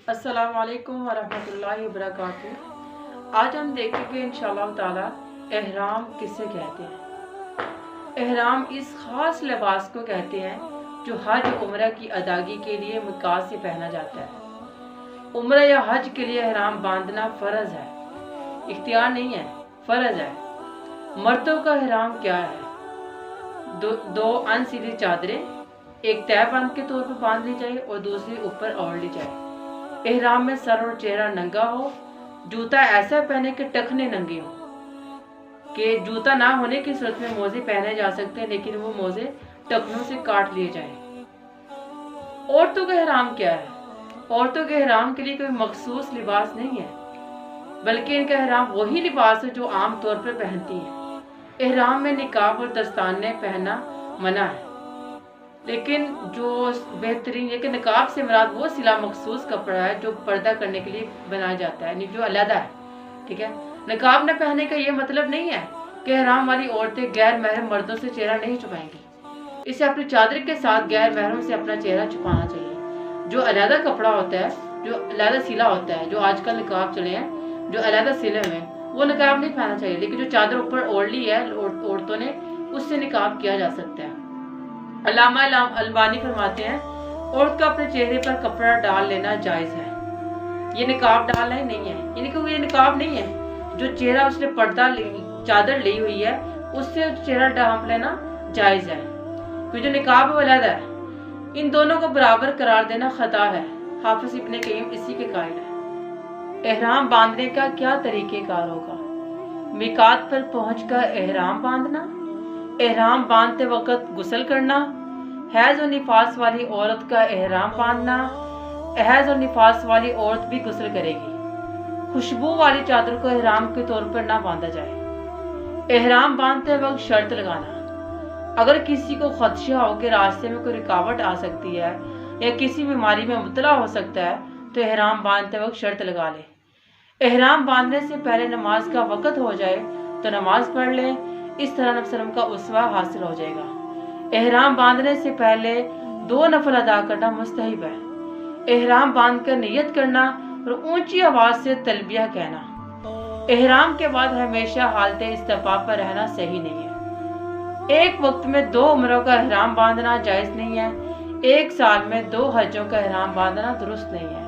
अस्सलाम वालेकुम वरहमतुल्लाहि वबरकातुहू। आज हम देखेंगे इंशाअल्लाह ताला एहराम किसे कहते हैं। एहराम इस ख़ास लिबास को कहते हैं जो हज उम्रा की अदायगी के लिए मिकात से पहना जाता है। उम्रा या हज के लिए एहराम बांधना फ़र्ज है, इख्तियार नहीं है, फ़र्ज है। मर्दों का एहराम क्या है? दो अनसीधी चादरें एक तहबंद के तौर पर बांध ली जाए और दूसरी ऊपर ओढ़ ली जाए। एहराम में सर और चेहरा नंगा हो, जूता ऐसा पहने कि टखने नंगे हो। कि जूता ना होने की सूरत में मोजे पहने जा सकते हैं, लेकिन वो मोजे टखनों से काट लिए जाएं। औरतों का एहराम क्या है? औरतों के एहराम के लिए कोई मखसूस लिबास नहीं है, बल्कि इनका एहराम वही लिबास है जो आम तौर पर पहनती हैं। एहराम में निकाब और दस्ताने पहनना मना है, लेकिन जो बेहतरीन है कि निकाब से मुराद वो सिला मखसूस कपड़ा है जो पर्दा करने के लिए बनाया जाता है, यानी जो अलहदा है। ठीक है, निकाब न पहनने का ये मतलब नहीं है कि एहराम वाली औरतें गैर महरम मर्दों से चेहरा नहीं छुपाएंगी। इसे अपनी चादर के साथ गैर महरम से अपना चेहरा छुपाना चाहिए। जो अलहदा कपड़ा होता है, जो अलहदा सिला होता है, जो आजकल निकाब चले हैं, जो अलहदा सिले हुए हैं, वो निकाब नहीं पहनना चाहिए। लेकिन जो चादर ऊपर ओढ़ ली है औरतों ने, उससे निकाब किया जा सकता है। अल्लामा अलबानी फरमाते हैं, औरत का अपने चेहरे पर कपड़ा डाल लेना जायज़ है। ये निकाब डालना ही नहीं है, यानी कि ये निकाब नहीं है। जो चेहरा उसने पर्दा चादर ली हुई है, उससे चेहरा ढांप लेना जायज़ है, क्योंकि जो निकाब है वो अलग है। इन दोनों को बराबर करार देना खता है। हाफिज इब्ने कय्यम इसी के कायल है। एहराम बांधने का क्या तरीक़ेकार होगा? मिकात पर पहुंचकर एहराम बांधना, एहराम बांधते वक्त गुस्ल करना, हैज़ और निफास वाली औरत का एहराम बांधना। हैज़ और निफास वाली औरत भी गुस्ल करेगी। खुशबू वाली चादर को एहराम के तौर पर ना बांधा जाए। एहराम बांधते वक्त शर्त लगाना, अगर किसी को खदशा हो कि रास्ते में कोई रुकावट आ सकती है या किसी बीमारी में मुब्तला हो सकता है, तो एहराम बांधते वक्त शर्त लगा ले। एहराम बांधने से पहले नमाज का वक़्त हो जाए तो नमाज पढ़ ले। इस तरह नबी सल्लल्लाहु अलैहि वसल्लम का उसवा हासिल हो जाएगा। एहराम बांधने से पहले 2 नफल अदा करना मुस्तहब है। एहराम बांधकर नियत करना और ऊंची आवाज से तलबिया कहना। एहराम के बाद हमेशा हालत इस्तिफ़ा पर रहना सही नहीं है। एक वक्त में 2 उम्रों का एहराम बांधना जायज़ नहीं है। एक साल में 2 हजों का एहराम बांधना दुरुस्त नहीं है।